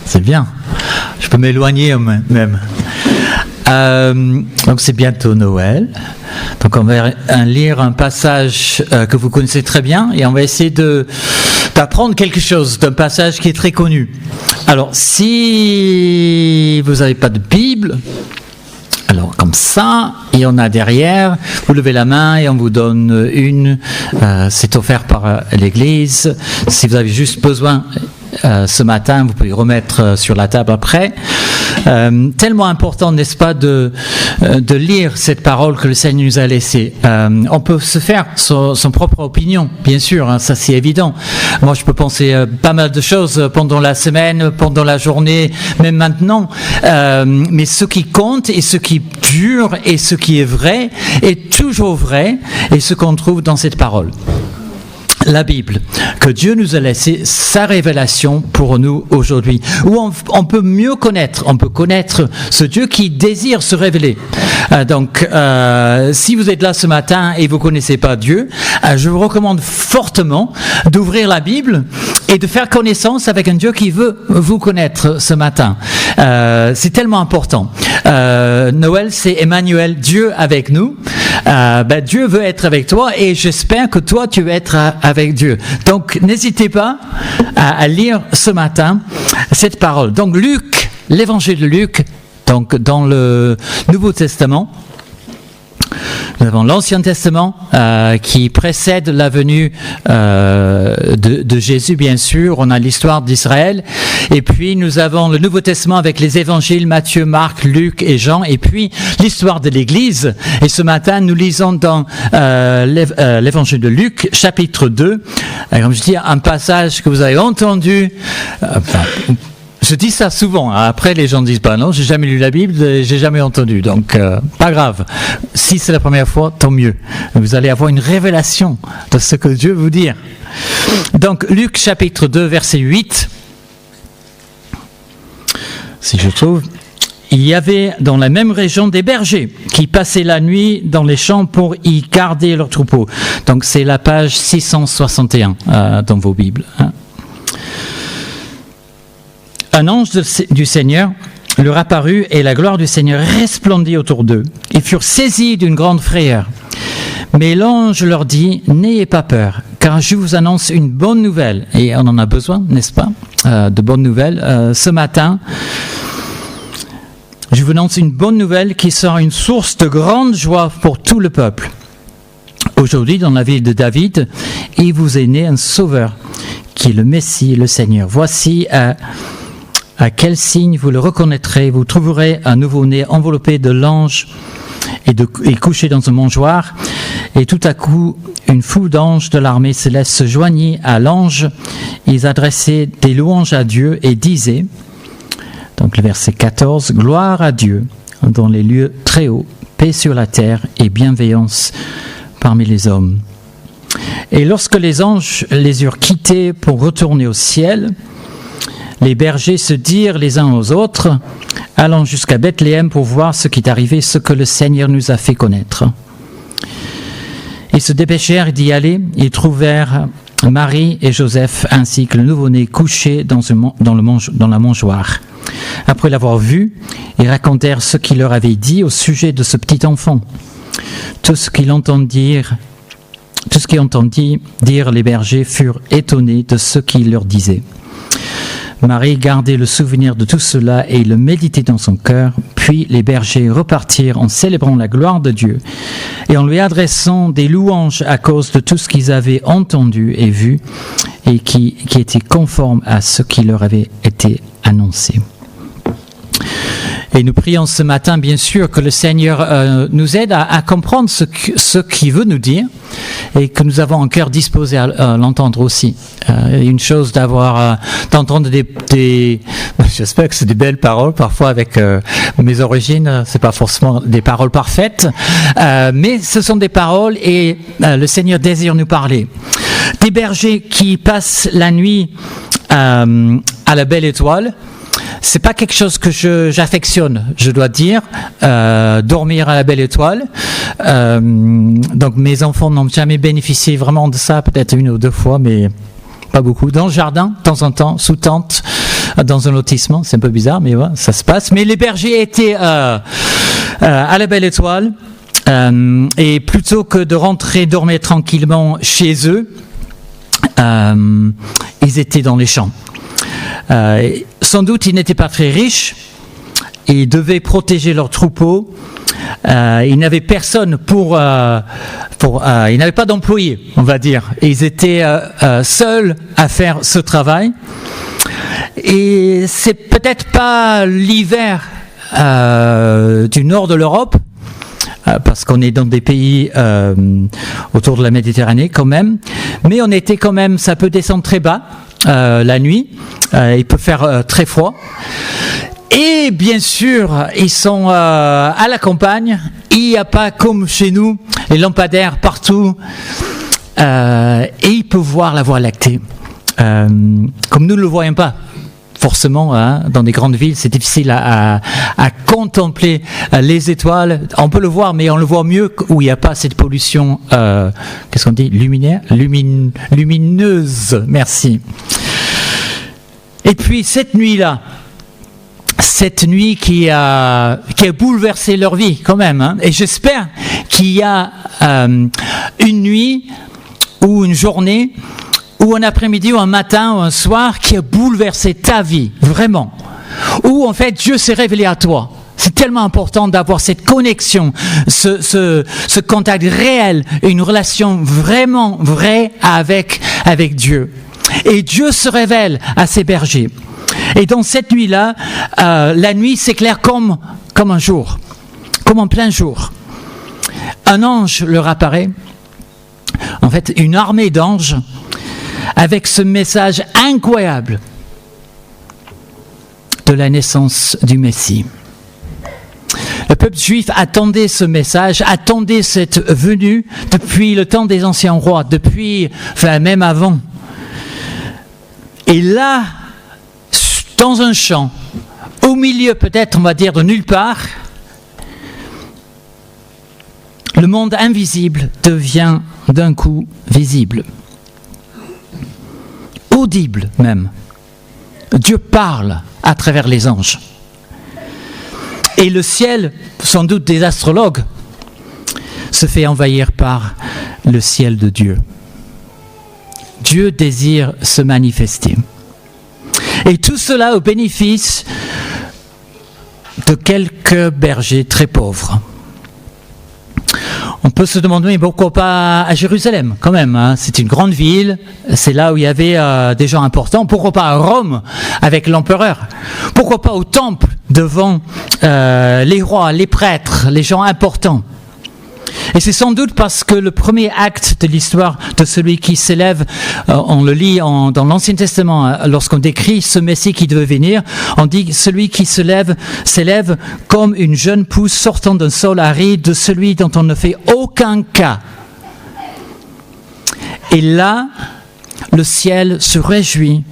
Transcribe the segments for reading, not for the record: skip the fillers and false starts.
c'est bien. Je peux m'éloigner même. Donc c'est bientôt Noël. Donc on va lire un passage que vous connaissez très bien et on va essayer d'apprendre quelque chose d'un passage qui est très connu. Alors si vous n'avez pas de Bible, alors comme ça, il y en a derrière, vous levez la main et on vous donne une, c'est offert par l'église. Si vous avez juste besoin ce matin, vous pouvez remettre sur la table après. Tellement important, n'est-ce pas, de lire cette parole que le Seigneur nous a laissée. On peut se faire son propre opinion, bien sûr, hein, ça c'est évident. Moi, je peux penser pas mal de choses pendant la semaine, pendant la journée, même maintenant. Mais ce qui compte et ce qui dure et ce qui est vrai est toujours vrai et ce qu'on trouve dans cette parole. La Bible, que Dieu nous a laissé sa révélation pour nous aujourd'hui, où on peut mieux connaître, ce Dieu qui désire se révéler. Donc, si vous êtes là ce matin et vous ne connaissez pas Dieu, je vous recommande fortement d'ouvrir la Bible et de faire connaissance avec un Dieu qui veut vous connaître ce matin. C'est tellement important. Noël, c'est Emmanuel, Dieu avec nous. Dieu veut être avec toi et j'espère que toi, tu veux être avec Dieu. Donc, n'hésitez pas à lire ce matin cette parole. Donc, Luc, l'évangile de Luc, donc dans le Nouveau Testament, nous avons l'Ancien Testament qui précède la venue de Jésus, bien sûr. On a l'histoire d'Israël. Et puis, nous avons le Nouveau Testament avec les évangiles Matthieu, Marc, Luc et Jean. Et puis, l'histoire de l'Église. Et ce matin, nous lisons dans l'évangile de Luc, chapitre 2. Comme je dis, un passage que vous avez entendu... je dis ça souvent. Après, les gens disent non, j'ai jamais lu la Bible, j'ai jamais entendu. Donc, pas grave. Si c'est la première fois, tant mieux. Vous allez avoir une révélation de ce que Dieu veut dire. Donc, Luc chapitre 2, verset 8. Si je trouve. Il y avait dans la même région des bergers qui passaient la nuit dans les champs pour y garder leurs troupeaux. Donc, c'est la page 661 dans vos Bibles. Un ange du Seigneur leur apparut et la gloire du Seigneur resplendit autour d'eux. Ils furent saisis d'une grande frayeur. Mais l'ange leur dit, n'ayez pas peur, car je vous annonce une bonne nouvelle. Et on en a besoin, n'est-ce pas, de bonnes nouvelles. Ce matin, je vous annonce une bonne nouvelle qui sera une source de grande joie pour tout le peuple. Aujourd'hui, dans la ville de David, il vous est né un sauveur, qui est le Messie, le Seigneur. Voici à quel signe vous le reconnaîtrez. Vous trouverez un nouveau-né enveloppé de l'ange et couché dans un mangeoire. Et tout à coup, une foule d'anges de l'armée céleste se joignit à l'ange. Ils adressaient des louanges à Dieu et disaient, donc le verset 14, « Gloire à Dieu dans les lieux très hauts, paix sur la terre et bienveillance parmi les hommes. » Et lorsque les anges les eurent quittés pour retourner au ciel, les bergers se dirent les uns aux autres, « Allons jusqu'à Bethléem pour voir ce qui est arrivé, ce que le Seigneur nous a fait connaître. » Ils se dépêchèrent d'y aller. Ils trouvèrent Marie et Joseph ainsi que le nouveau-né couché dans la mangeoire. Après l'avoir vu, ils racontèrent ce qu'il leur avait dit au sujet de ce petit enfant. Tout ce qu'ils entendirent dire les bergers furent étonnés de ce qu'il leur disait. Marie gardait le souvenir de tout cela et le méditait dans son cœur. Puis les bergers repartirent en célébrant la gloire de Dieu et en lui adressant des louanges à cause de tout ce qu'ils avaient entendu et vu et qui était conforme à ce qui leur avait été annoncé. Et nous prions ce matin, bien sûr, que le Seigneur nous aide à comprendre ce qu'il veut nous dire et que nous avons un cœur disposé à l'entendre aussi. Une chose d'entendre j'espère que c'est des belles paroles, parfois avec mes origines, c'est pas forcément des paroles parfaites, mais ce sont des paroles et le Seigneur désire nous parler. Des bergers qui passent la nuit à la belle étoile. C'est pas quelque chose que j'affectionne, je dois dire, dormir à la belle étoile. Donc mes enfants n'ont jamais bénéficié vraiment de ça, peut-être une ou deux fois, mais pas beaucoup. Dans le jardin, de temps en temps, sous tente, dans un lotissement. C'est un peu bizarre, mais voilà, ça se passe. Mais les bergers étaient à la Belle Étoile. Et plutôt que de rentrer dormir tranquillement chez eux, ils étaient dans les champs. Sans doute, ils n'étaient pas très riches. Ils devaient protéger leurs troupeaux. Ils n'avaient personne ils n'avaient pas d'employés, on va dire. Ils étaient seuls à faire ce travail. Et c'est peut-être pas l'hiver du nord de l'Europe, parce qu'on est dans des pays autour de la Méditerranée quand même. Mais on était quand même, ça peut descendre très bas la nuit. Il peut faire très froid. Et bien sûr, ils sont à la campagne. Il n'y a pas comme chez nous les lampadaires partout. Et ils peuvent voir la Voie lactée. Comme nous ne le voyons pas. Forcément, dans des grandes villes, c'est difficile à contempler les étoiles. On peut le voir, mais on le voit mieux où il n'y a pas cette pollution, qu'est-ce qu'on dit, lumineuse. Merci. Et puis cette nuit-là, cette nuit qui a bouleversé leur vie quand même. Et j'espère qu'il y a une nuit ou une journée ou un après-midi ou un matin ou un soir qui a bouleversé ta vie, vraiment. Où en fait Dieu s'est révélé à toi. C'est tellement important d'avoir cette connexion, ce contact réel, une relation vraiment vraie avec Dieu. Et Dieu se révèle à ses bergers. Et dans cette nuit-là, la nuit s'éclaire comme un jour, comme en plein jour. Un ange leur apparaît, en fait une armée d'anges, avec ce message incroyable de la naissance du Messie. Le peuple juif attendait ce message, attendait cette venue depuis le temps des anciens rois, même avant. Et là, dans un champ, au milieu peut-être, on va dire, de nulle part, le monde invisible devient d'un coup visible. Audible même. Dieu parle à travers les anges. Et le ciel, sans doute des astrologues, se fait envahir par le ciel de Dieu. Dieu désire se manifester. Et tout cela au bénéfice de quelques bergers très pauvres. On peut se demander, mais pourquoi pas à Jérusalem quand même, c'est une grande ville, c'est là où il y avait des gens importants. Pourquoi pas à Rome avec l'empereur? Pourquoi pas au temple devant les rois, les prêtres, les gens importants? Et c'est sans doute parce que le premier acte de l'histoire de celui qui s'élève, on le lit dans l'Ancien Testament, lorsqu'on décrit ce Messie qui devait venir, on dit celui qui s'élève comme une jeune pousse sortant d'un sol aride, de celui dont on ne fait aucun cas. Et là, le ciel se réjouit.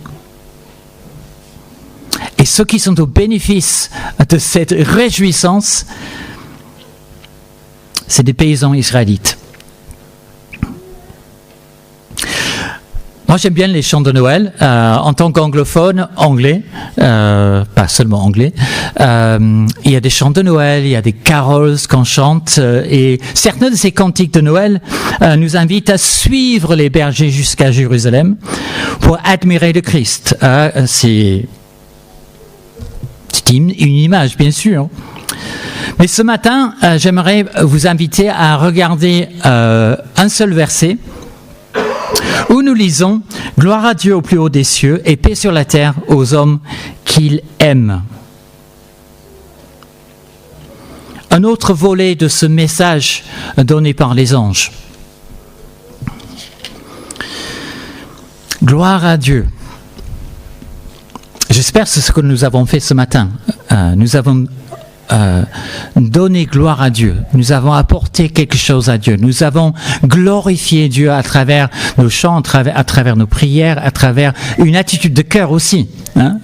Et ceux qui sont au bénéfice de cette réjouissance, c'est des paysans israélites. Moi, j'aime bien les chants de Noël. En tant qu'anglophone, anglais, pas seulement anglais, il y a des chants de Noël, il y a des carols qu'on chante, et certains de ces cantiques de Noël nous invitent à suivre les bergers jusqu'à Jérusalem pour admirer le Christ. C'est une image, bien sûr. Mais ce matin, j'aimerais vous inviter à regarder un seul verset où nous lisons « Gloire à Dieu au plus haut des cieux et paix sur la terre aux hommes qu'il aime ». Un autre volet de ce message donné par les anges. Gloire à Dieu. J'espère que c'est ce que nous avons fait ce matin. Nous avons donné gloire à Dieu. Nous avons apporté quelque chose à Dieu. Nous avons glorifié Dieu à travers nos chants, à travers nos prières, à travers une attitude de cœur aussi.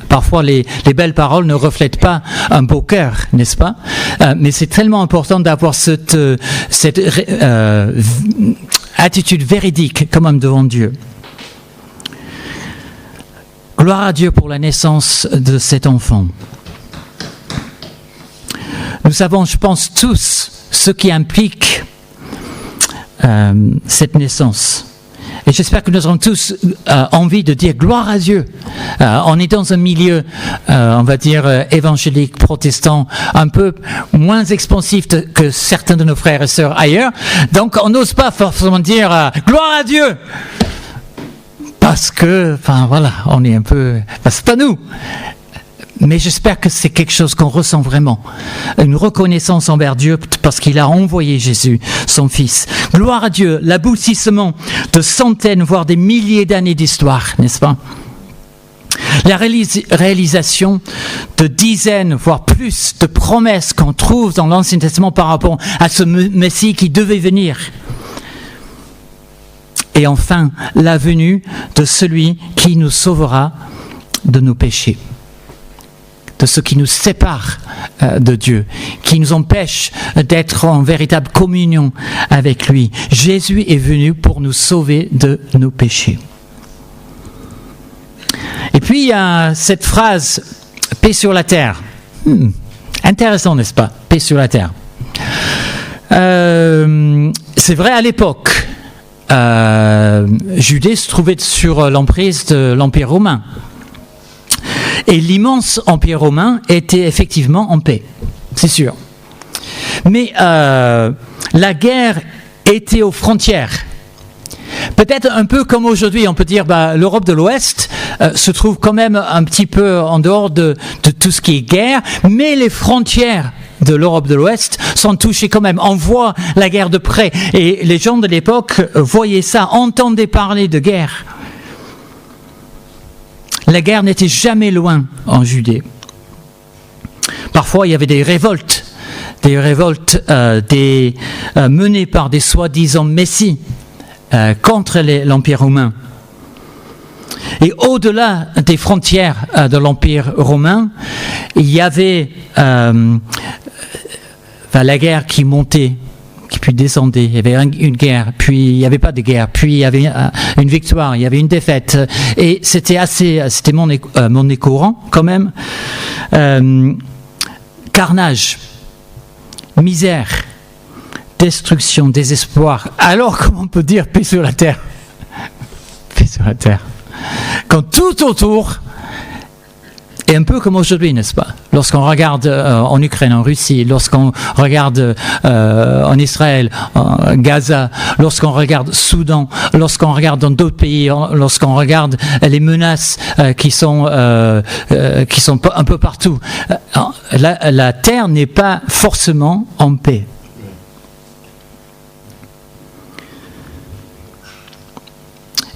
Parfois, les belles paroles ne reflètent pas un beau cœur, n'est-ce pas? Mais c'est tellement important d'avoir cette attitude véridique quand même devant Dieu. Gloire à Dieu pour la naissance de cet enfant. Nous savons, je pense, tous ce qui implique cette naissance. Et j'espère que nous aurons tous envie de dire gloire à Dieu. On est dans un milieu, on va dire, évangélique, protestant, un peu moins expansif que certains de nos frères et sœurs ailleurs. Donc on n'ose pas forcément dire gloire à Dieu. Parce que, enfin voilà, on est un peu... c'est pas nous. Mais j'espère que c'est quelque chose qu'on ressent vraiment. Une reconnaissance envers Dieu parce qu'il a envoyé Jésus, son Fils. Gloire à Dieu, l'aboutissement de centaines, voire des milliers d'années d'histoire, n'est-ce pas? La réalisation de dizaines, voire plus, de promesses qu'on trouve dans l'Ancien Testament par rapport à ce Messie qui devait venir. Et enfin, la venue de celui qui nous sauvera de nos péchés, de ce qui nous sépare de Dieu, qui nous empêche d'être en véritable communion avec lui. Jésus est venu pour nous sauver de nos péchés. Et puis il y a cette phrase « paix sur la terre ». Intéressant, n'est-ce pas? Paix sur la terre. C'est vrai à l'époque. Judée se trouvait sur l'emprise de l'Empire romain. Et l'immense Empire romain était effectivement en paix, c'est sûr. Mais la guerre était aux frontières. Peut-être un peu comme aujourd'hui, on peut dire l'Europe de l'Ouest se trouve quand même un petit peu en dehors de tout ce qui est guerre, mais les frontières de l'Europe de l'Ouest sont touchées quand même. On voit la guerre de près et les gens de l'époque voyaient ça, entendaient parler de guerre. La guerre n'était jamais loin en Judée. Parfois, il y avait des révoltes menées par des soi-disant messies contre l'Empire romain. Et au-delà des frontières de l'Empire romain, il y avait la guerre qui montait, qui puis descendait. Il y avait une guerre, puis il n'y avait pas de guerre, puis il y avait une victoire, il y avait une défaite. Et c'était monnaie courant quand même. Carnage, misère, destruction, désespoir. Alors comment on peut dire paix sur la terre? Paix sur la terre. Quand tout autour est un peu comme aujourd'hui, n'est-ce pas? Lorsqu'on regarde en Ukraine, en Russie, lorsqu'on regarde en Israël, en Gaza, lorsqu'on regarde Soudan, lorsqu'on regarde dans d'autres pays, lorsqu'on regarde les menaces qui sont un peu partout, la terre n'est pas forcément en paix.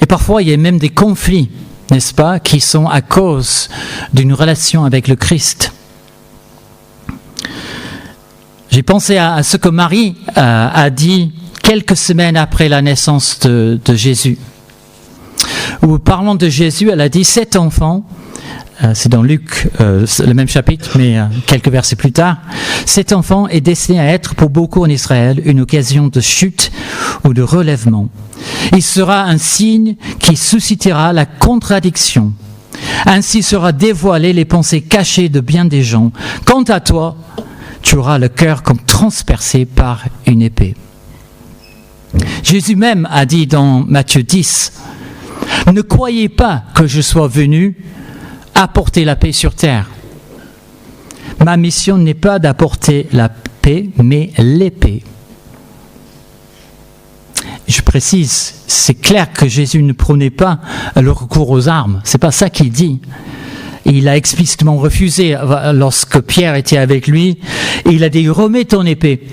Et parfois, il y a même des conflits, n'est-ce pas, qui sont à cause d'une relation avec le Christ. J'ai pensé à ce que Marie a dit quelques semaines après la naissance de Jésus. Où, parlant de Jésus, elle a dit « Cet enfant », c'est dans Luc, le même chapitre, mais quelques versets plus tard, « Cet enfant est destiné à être pour beaucoup en Israël une occasion de chute ou de relèvement. Il sera un signe qui suscitera la contradiction. Ainsi sera dévoilé les pensées cachées de bien des gens. Quant à toi, tu auras le cœur comme transpercé par une épée. » Jésus même a dit dans Matthieu 10, « Ne croyez pas que je sois venu apporter la paix sur terre. Ma mission n'est pas d'apporter la paix, mais l'épée. » Je précise, c'est clair que Jésus ne prônait pas le recours aux armes. C'est pas ça qu'il dit. Il a explicitement refusé lorsque Pierre était avec lui. Et il a dit, remets ton épée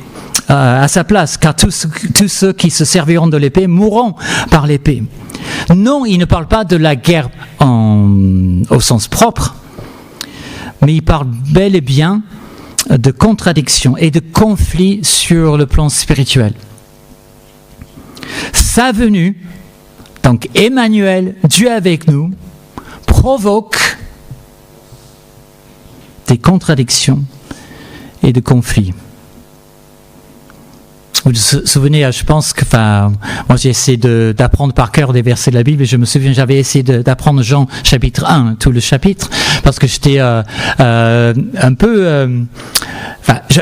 à sa place, car tous ceux qui se serviront de l'épée mourront par l'épée. Non, il ne parle pas de la guerre au sens propre, mais il parle bel et bien de contradiction et de conflit sur le plan spirituel. Sa venue, donc Emmanuel, Dieu avec nous, provoque des contradictions et de conflits. vous vous souvenez, je pense que, moi j'ai essayé d'apprendre par cœur des versets de la Bible, et je me souviens, j'avais essayé d'apprendre Jean chapitre 1, tout le chapitre, parce que j'étais un peu...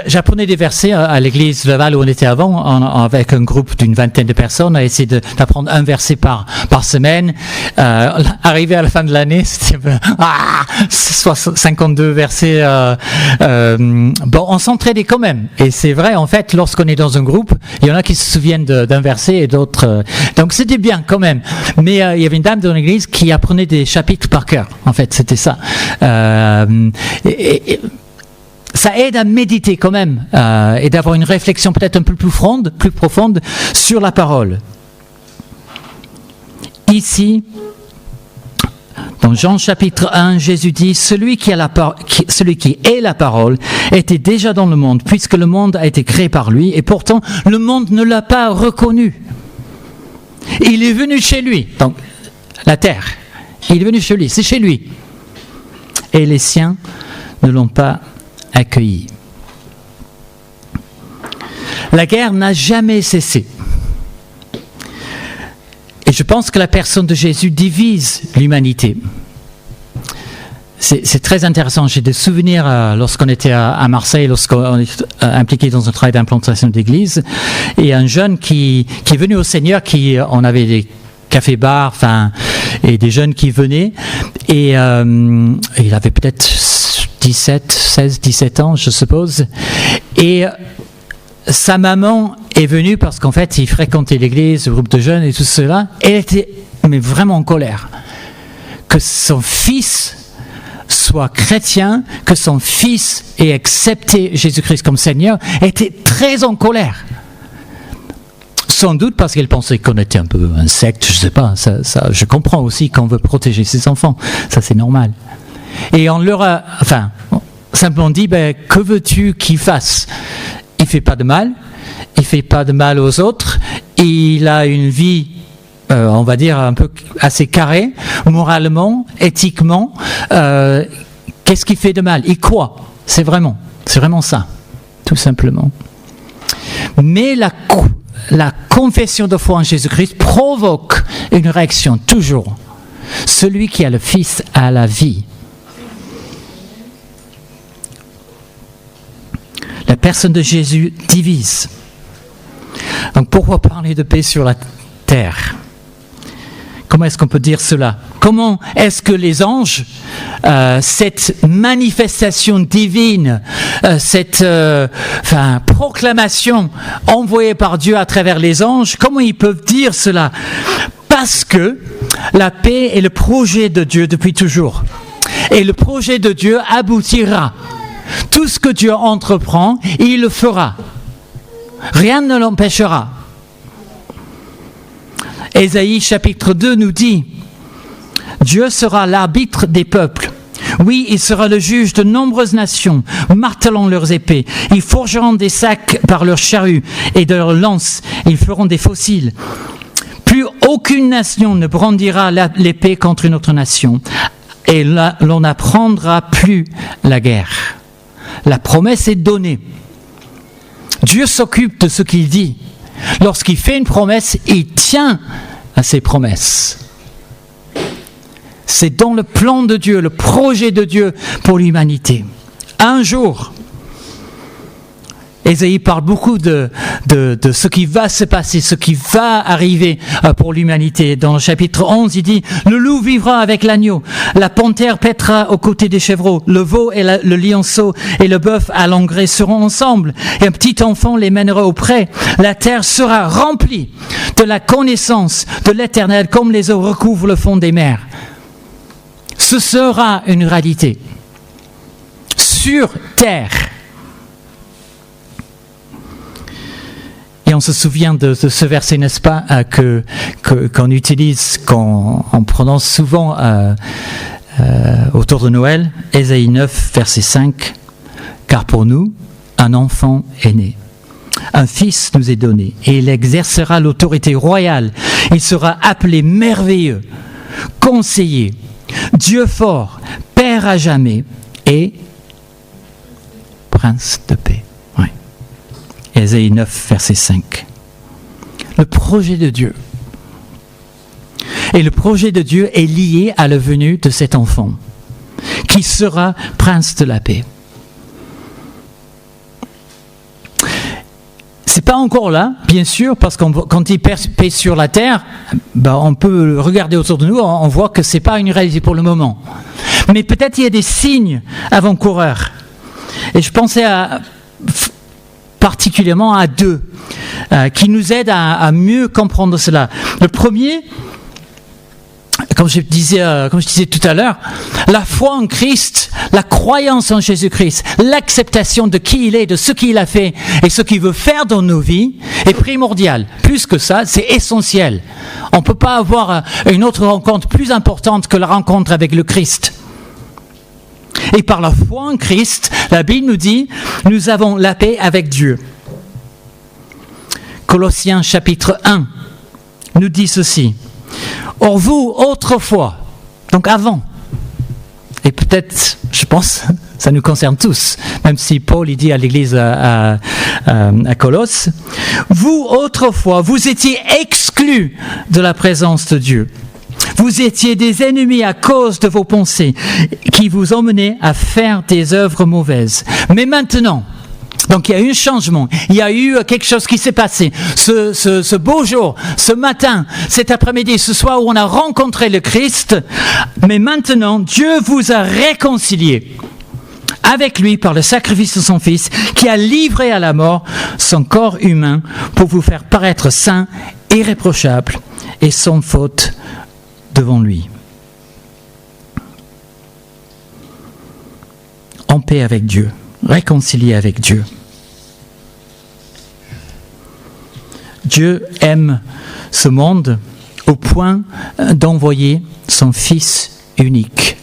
j'apprenais des versets à l'église Laval où on était avant, avec un groupe d'une vingtaine de personnes, à essayer d'apprendre un verset par semaine. Arrivé à la fin de l'année, c'était 52 versets. On s'entraidait quand même. Et c'est vrai, en fait, lorsqu'on est dans un groupe, il y en a qui se souviennent d'un verset et d'autres... donc c'était bien quand même. Mais il y avait une dame dans l'église qui apprenait des chapitres par cœur. En fait, c'était ça. Ça aide à méditer quand même et d'avoir une réflexion peut-être un peu plus profonde sur la parole. Ici, dans Jean chapitre 1, Jésus dit « Celui qui est la parole était déjà dans le monde, puisque le monde a été créé par lui, et pourtant le monde ne l'a pas reconnu. Il est venu chez lui, donc la terre, il est venu chez lui, c'est chez lui. Et les siens ne l'ont pas accueilli. » La guerre n'a jamais cessé. Et je pense que la personne de Jésus divise l'humanité. C'est très intéressant. J'ai des souvenirs lorsqu'on était à Marseille, lorsqu'on était impliqué dans un travail d'implantation d'église, et un jeune qui est venu au Seigneur, on avait des cafés-bars, et des jeunes qui venaient, et il avait peut-être 16, 17 ans, je suppose, et sa maman est venue parce qu'en fait, il fréquentait l'église, le groupe de jeunes et tout cela. Elle était vraiment en colère. Que son fils soit chrétien, que son fils ait accepté Jésus-Christ comme Seigneur, elle était très en colère. Sans doute parce qu'elle pensait qu'on était un peu un secte, je ne sais pas. Ça, je comprends aussi qu'on veut protéger ses enfants. Ça, c'est normal. Et on leur a simplement dit, que veux-tu qu'il fasse ? Il ne fait pas de mal, il ne fait pas de mal aux autres, il a une vie, on va dire, un peu assez carrée, moralement, éthiquement. Qu'est-ce qui fait de mal ? Il croit, c'est vraiment ça, tout simplement. Mais la confession de foi en Jésus-Christ provoque une réaction, toujours. Celui qui a le Fils a la vie. La personne de Jésus divise. Donc pourquoi parler de paix sur la terre ? Comment est-ce qu'on peut dire cela ? Comment est-ce que les anges, cette manifestation divine, cette proclamation envoyée par Dieu à travers les anges, comment ils peuvent dire cela ? Parce que la paix est le projet de Dieu depuis toujours. Et le projet de Dieu aboutira. Tout ce que Dieu entreprend, il le fera. Rien ne l'empêchera. Ésaïe chapitre 2 nous dit, Dieu sera l'arbitre des peuples. Oui, il sera le juge de nombreuses nations, martelant leurs épées. Ils forgeront des sacs par leurs charrues et de leurs lances, ils feront des fossiles. Plus aucune nation ne brandira l'épée contre une autre nation. Et là, l'on n'apprendra plus la guerre. La promesse est donnée. Dieu s'occupe de ce qu'il dit. Lorsqu'il fait une promesse, il tient à ses promesses. C'est dans le plan de Dieu, le projet de Dieu pour l'humanité. Un jour, Ésaïe parle beaucoup de ce qui va se passer, ce qui va arriver pour l'humanité. Dans le chapitre 11, il dit « Le loup vivra avec l'agneau, la panthère paîtra aux côtés des chevreaux, le veau et le lionceau et le bœuf à l'engrais seront ensemble, et un petit enfant les mènera au pré. La terre sera remplie de la connaissance de l'Éternel comme les eaux recouvrent le fond des mers. » Ce sera une réalité sur terre. Et on se souvient de ce verset, n'est-ce pas, qu'on utilise, qu'on prononce souvent autour de Noël, Ésaïe 9, verset 5. « Car pour nous, un enfant est né. Un fils nous est donné, et il exercera l'autorité royale. Il sera appelé merveilleux, conseiller, Dieu fort, Père à jamais, et Prince de paix. » Ésaïe 9, verset 5. Le projet de Dieu. Et le projet de Dieu est lié à la venue de cet enfant, qui sera prince de la paix. C'est pas encore là, bien sûr, parce que quand il paix sur la terre, on peut regarder autour de nous, on voit que c'est pas une réalité pour le moment. Mais peut-être il y a des signes avant-coureurs. Et je pensais particulièrement à deux qui nous aident à mieux comprendre cela. Le premier, comme je disais tout à l'heure, la foi en Christ, la croyance en Jésus-Christ, l'acceptation de qui il est, de ce qu'il a fait et ce qu'il veut faire dans nos vies est primordial. Plus que ça, c'est essentiel. On ne peut pas avoir une autre rencontre plus importante que la rencontre avec le Christ. Et par la foi en Christ, la Bible nous dit, nous avons la paix avec Dieu. Colossiens chapitre 1 nous dit ceci. Or vous, autrefois, donc avant, et peut-être, je pense, ça nous concerne tous, même si Paul il dit à l'église à Colosse, vous, autrefois, vous étiez exclus de la présence de Dieu. Vous étiez des ennemis à cause de vos pensées qui vous emmenaient à faire des œuvres mauvaises. Mais maintenant, donc il y a eu un changement, il y a eu quelque chose qui s'est passé. Ce beau jour, ce matin, cet après-midi, ce soir où on a rencontré le Christ, mais maintenant Dieu vous a réconciliés avec lui par le sacrifice de son Fils qui a livré à la mort son corps humain pour vous faire paraître saint, irréprochable et sans faute devant lui. En paix avec Dieu, réconcilié avec Dieu. Dieu aime ce monde au point d'envoyer son Fils unique.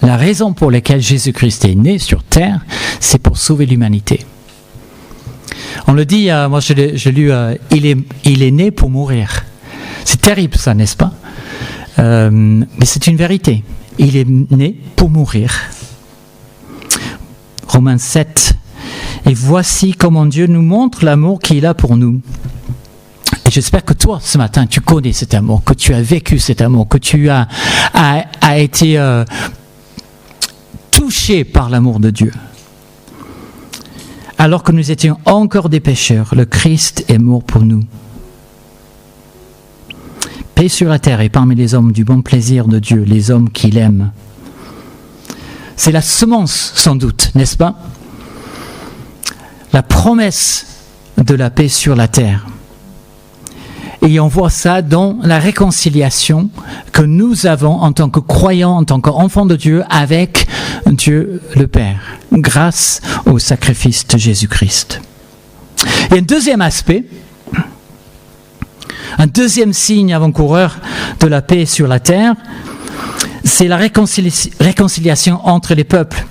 La raison pour laquelle Jésus-Christ est né sur terre, c'est pour sauver l'humanité. On le dit, moi j'ai lu, il est né pour mourir. C'est terrible ça, n'est-ce pas ? Mais c'est une vérité. Il est né pour mourir. Romains 7. Et voici comment Dieu nous montre l'amour qu'il a pour nous. Et j'espère que toi, ce matin, tu connais cet amour, que tu as vécu cet amour, que tu as été touché par l'amour de Dieu. Alors que nous étions encore des pécheurs, le Christ est mort pour nous. Paix sur la terre et parmi les hommes du bon plaisir de Dieu, les hommes qu'il aime. C'est la semence, sans doute, n'est-ce pas ? La promesse de la paix sur la terre. Et on voit ça dans la réconciliation que nous avons en tant que croyants, en tant qu'enfants de Dieu, avec Dieu le Père, grâce au sacrifice de Jésus-Christ. Il y a un deuxième aspect, un deuxième signe avant-coureur de la paix sur la terre, c'est la réconciliation entre les peuples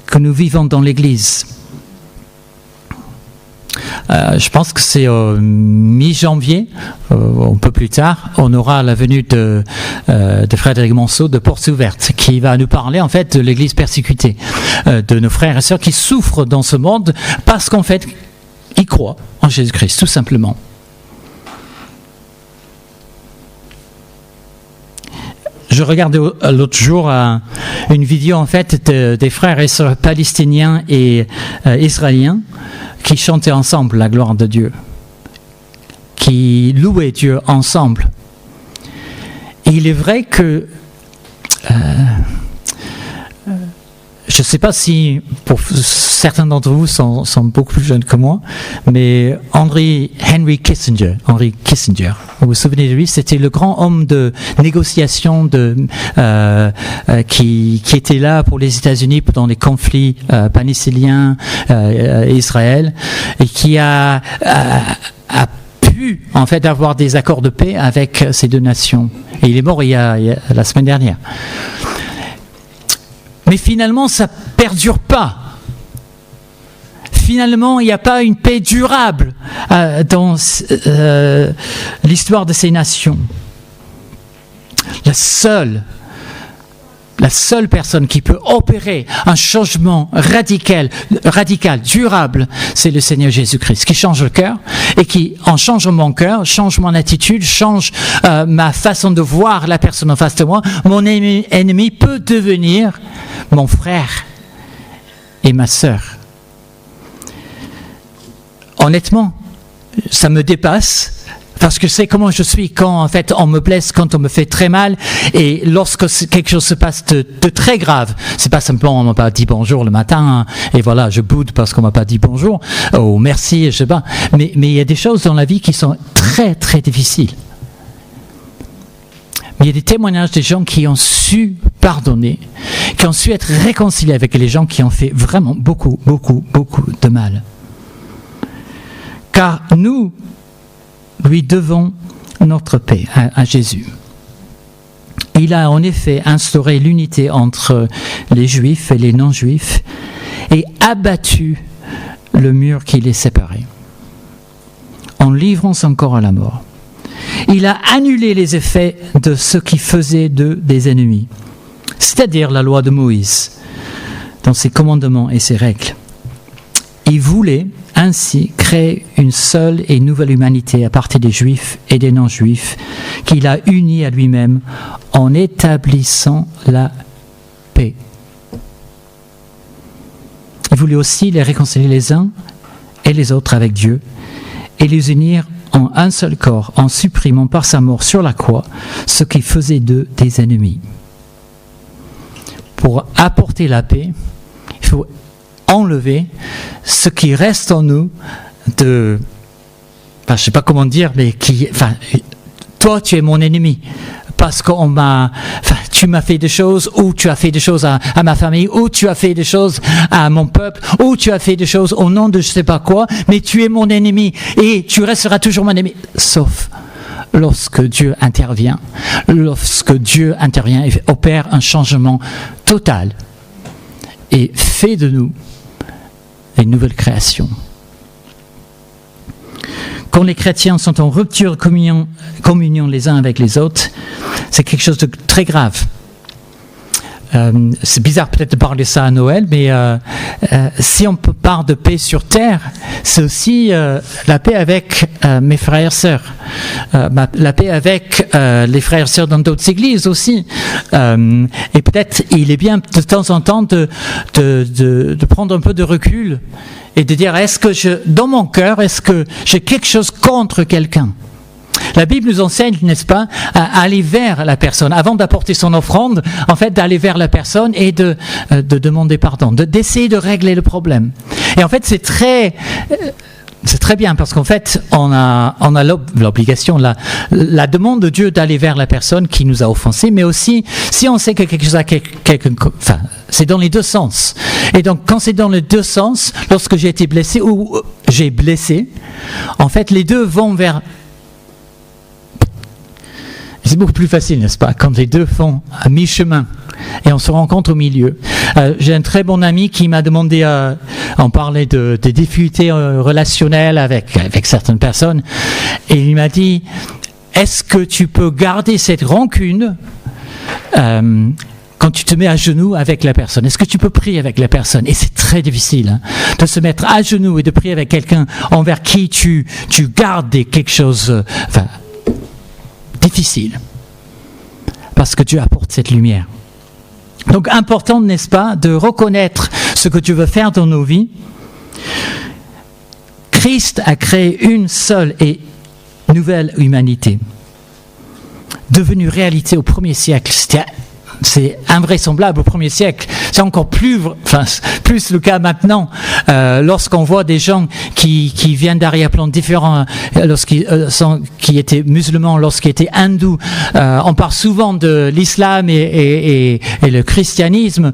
que nous vivons dans l'Église. Je pense que c'est mi-janvier, un peu plus tard, on aura la venue de Frédéric Monceau de Portes Ouvertes, qui va nous parler en fait de l'Église persécutée, de nos frères et sœurs qui souffrent dans ce monde parce qu'en fait, ils croient en Jésus-Christ, tout simplement. Je regardais l'autre jour une vidéo en fait des frères et sœurs palestiniens et israéliens qui chantaient ensemble la gloire de Dieu, qui louaient Dieu ensemble. Et il est vrai que je ne sais pas si, pour certains d'entre vous sont beaucoup plus jeunes que moi, mais Henry Kissinger, vous vous souvenez de lui, c'était le grand homme de négociation qui était là pour les États-Unis pendant les conflits palestiniens et Israël, et qui a pu en fait avoir des accords de paix avec ces deux nations. Et il est mort il y a la semaine dernière. Mais finalement, ça ne perdure pas. Finalement, il n'y a pas une paix durable dans l'histoire de ces nations. La seule la seule personne qui peut opérer un changement radical, durable, c'est le Seigneur Jésus-Christ, qui change le cœur et qui, en changeant mon cœur, change mon attitude, change ma façon de voir la personne en face de moi. Mon ennemi peut devenir mon frère et ma sœur. Honnêtement, ça me dépasse. Parce que c'est comment je suis quand en fait on me blesse, quand on me fait très mal, et lorsque quelque chose se passe de très grave, c'est pas simplement on m'a pas dit bonjour le matin et voilà je boude parce qu'on m'a pas dit bonjour ou merci, je sais pas. Mais il y a des choses dans la vie qui sont très très difficiles. Mais il y a des témoignages des gens qui ont su pardonner, qui ont su être réconciliés avec les gens qui ont fait vraiment beaucoup de mal. Car nous lui devons notre paix à Jésus. Il a en effet instauré l'unité entre les Juifs et les non-Juifs et abattu le mur qui les séparait, en livrant son corps à la mort. Il a annulé les effets de ce qui faisait d'eux des ennemis, c'est-à-dire la loi de Moïse, dans ses commandements et ses règles. Il voulait ainsi créer une seule et nouvelle humanité à partir des Juifs et des non-Juifs qu'il a unis à lui-même en établissant la paix. Il voulait aussi les réconcilier les uns et les autres avec Dieu et les unir en un seul corps en supprimant par sa mort sur la croix ce qui faisait d'eux des ennemis. Pour apporter la paix, il faut enlever ce qui reste en nous de, je ne sais pas comment dire, mais toi tu es mon ennemi parce que tu m'as fait des choses, ou tu as fait des choses à ma famille, ou tu as fait des choses à mon peuple, ou tu as fait des choses au nom de je ne sais pas quoi, mais tu es mon ennemi et tu resteras toujours mon ennemi, sauf lorsque Dieu intervient. Lorsque Dieu intervient et opère un changement total et fait de nous une nouvelle création. Quand les chrétiens sont en rupture de communion les uns avec les autres, c'est quelque chose de très grave. C'est bizarre peut-être de parler ça à Noël, mais si on parle de paix sur terre, c'est aussi la paix avec mes frères et sœurs, la paix avec les frères et sœurs dans d'autres églises aussi. Et peut-être il est bien de temps en temps de prendre un peu de recul et de dire dans mon cœur, est-ce que j'ai quelque chose contre quelqu'un? La Bible nous enseigne, n'est-ce pas, à aller vers la personne, avant d'apporter son offrande, en fait, d'aller vers la personne et de demander pardon, d'essayer de régler le problème. Et en fait, c'est très bien parce qu'en fait, on a l'obligation, la demande de Dieu d'aller vers la personne qui nous a offensés, mais aussi, si on sait que quelque chose a c'est dans les deux sens. Et donc, quand c'est dans les deux sens, lorsque j'ai été blessé ou j'ai blessé, en fait, les deux vont vers... C'est beaucoup plus facile, n'est-ce pas, quand les deux font à mi-chemin et on se rencontre au milieu. J'ai un très bon ami qui m'a demandé, on parlait de difficultés relationnelles avec certaines personnes, et il m'a dit, est-ce que tu peux garder cette rancune quand tu te mets à genoux avec la personne? Est-ce que tu peux prier avec la personne? Et c'est très difficile de se mettre à genoux et de prier avec quelqu'un envers qui tu gardes quelque chose... difficile, parce que Dieu apporte cette lumière. Donc important, n'est-ce pas, de reconnaître ce que Dieu veut faire dans nos vies. Christ a créé une seule et nouvelle humanité, devenue réalité au 1er siècle. C'est invraisemblable au 1er siècle. C'est encore plus le cas maintenant, lorsqu'on voit des gens qui viennent d'arrière-plans différents, qui étaient musulmans, lorsqu'ils étaient hindous. On parle souvent de l'islam et le christianisme,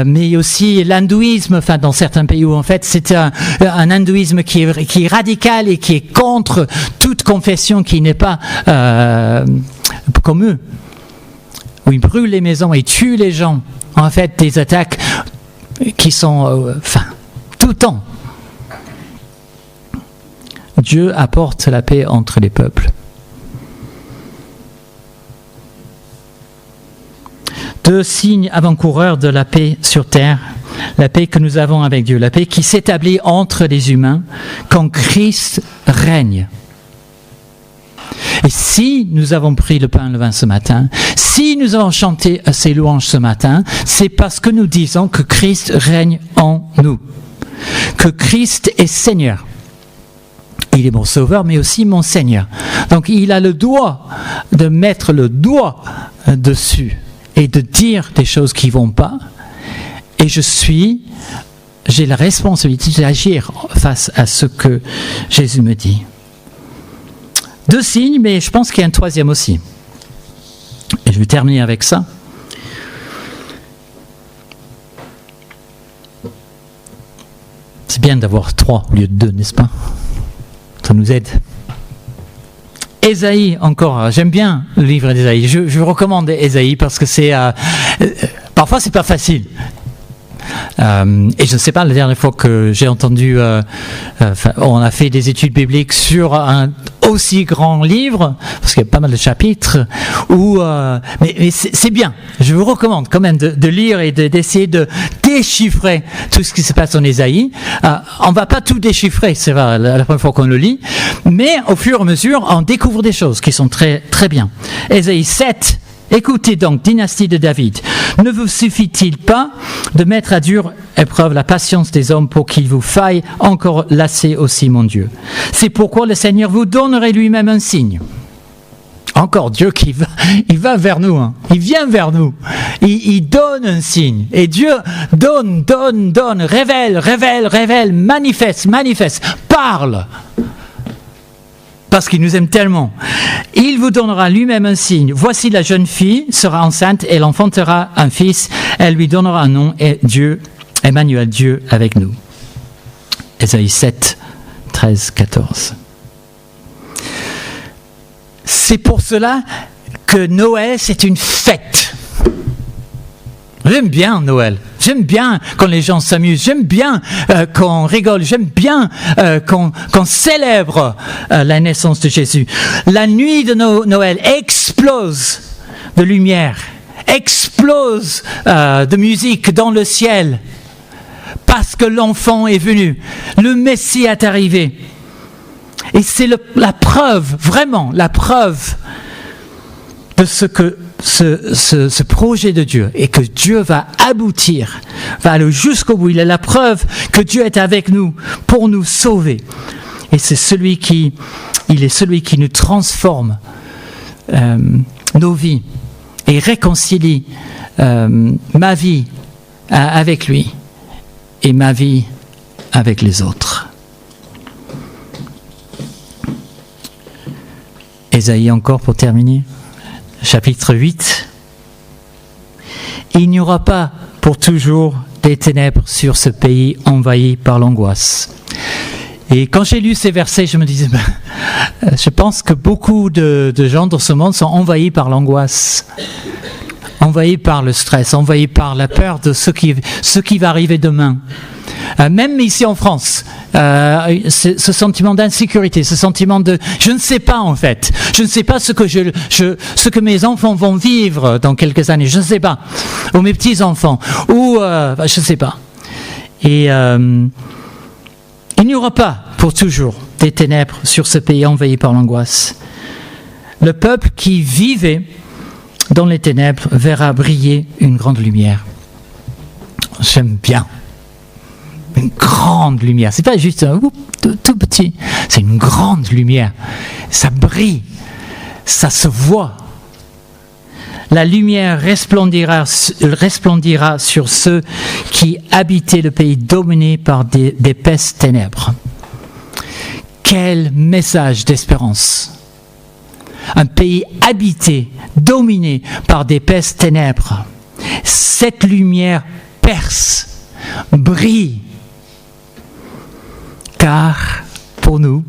mais aussi l'hindouisme, dans certains pays où en fait c'est un hindouisme qui est radical et qui est contre toute confession qui n'est pas comme eux, où ils brûlent les maisons et tuent les gens. En fait, des attaques qui sont, tout le temps. Dieu apporte la paix entre les peuples. 2 signes avant-coureurs de la paix sur terre, la paix que nous avons avec Dieu, la paix qui s'établit entre les humains quand Christ règne. Et si nous avons pris le pain et le vin ce matin, si nous avons chanté ces louanges ce matin, c'est parce que nous disons que Christ règne en nous, que Christ est Seigneur. Il est mon sauveur, mais aussi mon Seigneur. Donc il a le droit de mettre le doigt dessus et de dire des choses qui ne vont pas. Et j'ai la responsabilité d'agir face à ce que Jésus me dit. 2 signes, mais je pense qu'il y a un 3e aussi. Et je vais terminer avec ça. C'est bien d'avoir 3 au lieu de 2, n'est-ce pas ? Ça nous aide. Ésaïe, encore, j'aime bien le livre d'Ésaïe. Je vous recommande Ésaïe parce que parfois c'est pas facile. Et je ne sais pas, la dernière fois que j'ai entendu, on a fait des études bibliques sur un aussi grand livre, parce qu'il y a pas mal de chapitres, mais c'est bien. Je vous recommande quand même de lire et d'essayer de déchiffrer tout ce qui se passe en Ésaïe. On ne va pas tout déchiffrer, c'est vrai, la première fois qu'on le lit, mais au fur et à mesure, on découvre des choses qui sont très, très bien. Ésaïe 7. Écoutez donc, dynastie de David, ne vous suffit-il pas de mettre à dure épreuve la patience des hommes pour qu'il vous faille encore lasser aussi mon Dieu? C'est pourquoi le Seigneur vous donnerait lui-même un signe. Encore Dieu il va vers nous, hein. Il vient vers nous, il donne un signe, et Dieu donne, révèle, manifeste, parle. Parce qu'il nous aime tellement. Il vous donnera lui-même un signe. Voici la jeune fille sera enceinte et elle enfantera un fils. Elle lui donnera un nom et Dieu, Emmanuel, Dieu avec nous. Ésaïe 7, 13, 14. C'est pour cela que Noël, c'est une fête. J'aime bien Noël. J'aime bien quand les gens s'amusent. J'aime bien qu'on rigole. J'aime bien qu'on célèbre la naissance de Jésus. La nuit de Noël explose de lumière, explose de musique dans le ciel, parce que l'enfant est venu. Le Messie est arrivé. Et c'est la preuve, vraiment, la preuve de ce que ce projet de Dieu et que Dieu va aboutir, va aller jusqu'au bout. Il est la preuve que Dieu est avec nous pour nous sauver. Et il est celui qui nous transforme nos vies et réconcilie ma vie avec lui et ma vie avec les autres. Ésaïe encore pour terminer. Chapitre 8. Il n'y aura pas pour toujours des ténèbres sur ce pays envahi par l'angoisse. Et quand j'ai lu ces versets, je me disais, je pense que beaucoup de gens dans ce monde sont envahis par l'angoisse, envahis par le stress, envahis par la peur de ce qui va arriver demain. Même ici en France, ce sentiment d'insécurité, ce sentiment de je ne sais pas en fait, je ne sais pas ce que mes enfants vont vivre dans quelques années, je ne sais pas, ou mes petits enfants, ou je ne sais pas. Et il n'y aura pas pour toujours des ténèbres sur ce pays envahi par l'angoisse. Le peuple qui vivait dans les ténèbres verra briller une grande lumière. J'aime bien. Une grande lumière. C'est pas juste un tout petit. C'est une grande lumière. Ça brille. Ça se voit. La lumière resplendira sur ceux qui habitaient le pays dominé par d'épaisses ténèbres. Quel message d'espérance! Un pays habité, dominé par d'épaisses ténèbres. Cette lumière perce, brille. Car pour nous,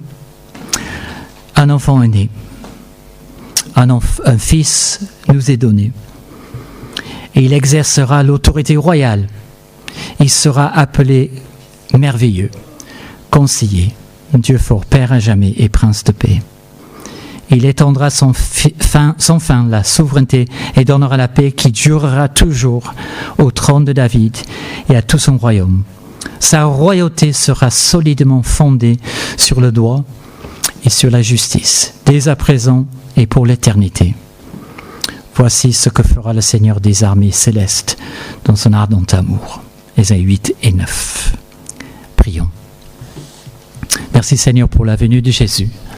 un enfant est né. Un fils nous est donné. Et il exercera l'autorité royale. Il sera appelé merveilleux, conseiller, Dieu fort, Père à jamais et Prince de paix. Il étendra sans fin la souveraineté et donnera la paix qui durera toujours au trône de David et à tout son royaume. Sa royauté sera solidement fondée sur le droit et sur la justice, dès à présent et pour l'éternité. Voici ce que fera le Seigneur des armées célestes dans son ardent amour. Ésaïe 8 et 9. Prions. Merci Seigneur pour la venue de Jésus.